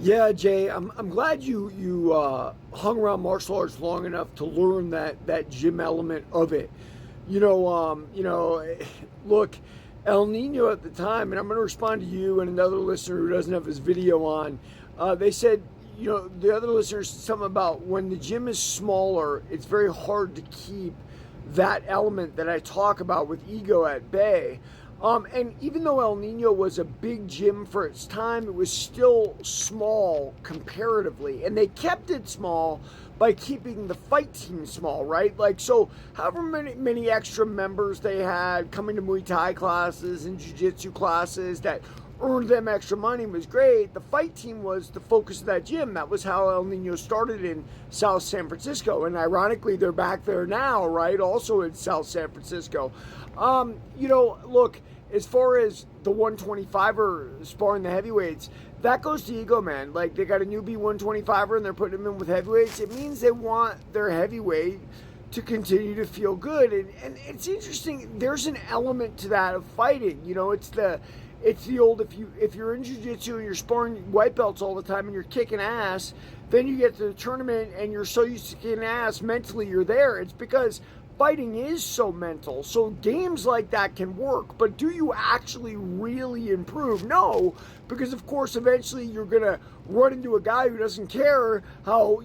Yeah, Jay, I'm glad you hung around martial arts long enough to learn that gym element of it. Look, El Nino at the time, and I'm going to respond to you and another listener who doesn't have his video on. They said, the other listeners something about when the gym is smaller, it's very hard to keep that element that I talk about with ego at bay. And even though El Nino was a big gym for its time, it was still small comparatively. And they kept it small by keeping the fight team small, right? Like, so however many extra members they had coming to Muay Thai classes and Jiu Jitsu classes that earned them extra money was great. The fight team was the focus of that gym. That was how El Nino started in South San Francisco. And ironically, they're back there now, right? Also in South San Francisco. Look, as far as the 125er sparring the heavyweights, that goes to ego, man. Like, they got a newbie 125er and they're putting him in with heavyweights. It means they want their heavyweight to continue to feel good. And it's interesting. There's an element to that of fighting. It's the old, if you're in jiu-jitsu and you're sparring white belts all the time and you're kicking ass, then you get to the tournament and you're so used to kicking ass, mentally you're there. It's because fighting is so mental. So games like that can work, but do you actually really improve? No, because of course eventually you're gonna run into a guy who doesn't care how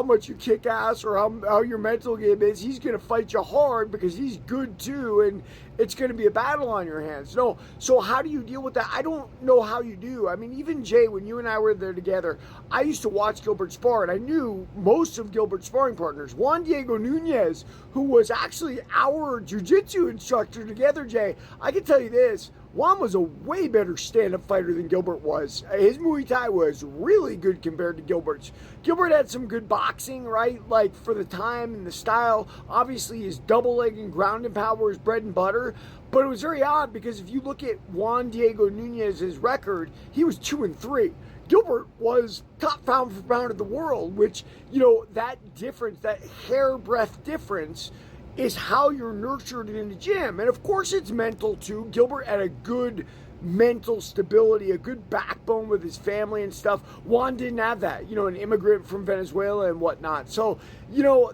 much you kick ass or how your mental game is. He's gonna fight you hard because he's good too, and it's gonna be a battle on your hands. No, so how do you deal with that? I don't know how you do. I mean, even Jay, when you and I were there together, I used to watch Gilbert spar, and I knew most of Gilbert's sparring partners. Juan Diego Nunez, who was actually our jiu-jitsu instructor together, Jay, I can tell you this, Juan was a way better stand-up fighter than Gilbert was. His Muay Thai was really good compared to Gilbert's. Gilbert had some good boxing, right? Like, for the time and the style. Obviously, his double leg and ground and power was bread and butter. But it was very odd because if you look at Juan Diego Nunez's record, he was 2-3. Gilbert was top pound for pound of the world, which, that difference, that hairbreadth difference, is how you're nurtured in the gym. And of course it's mental too. Gilbert had a good mental stability, a good backbone with his family and stuff. Juan didn't have that, an immigrant from Venezuela and whatnot. So,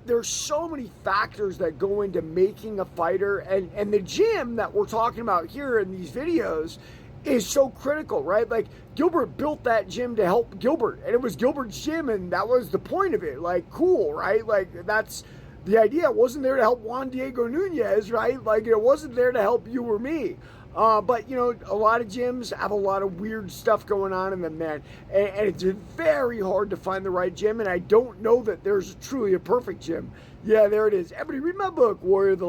there's so many factors that go into making a fighter, and the gym that we're talking about here in these videos is so critical, right? Like, Gilbert built that gym to help Gilbert, and it was Gilbert's gym, and that was the point of it. Like, cool, right? Like, that's the idea. It wasn't there to help Juan Diego Nunez, right? Like, it wasn't there to help you or me. But, a lot of gyms have a lot of weird stuff going on in them, man. And it's very hard to find the right gym, and I don't know that there's truly a perfect gym. Yeah, there it is. Everybody read my book, Warrior of the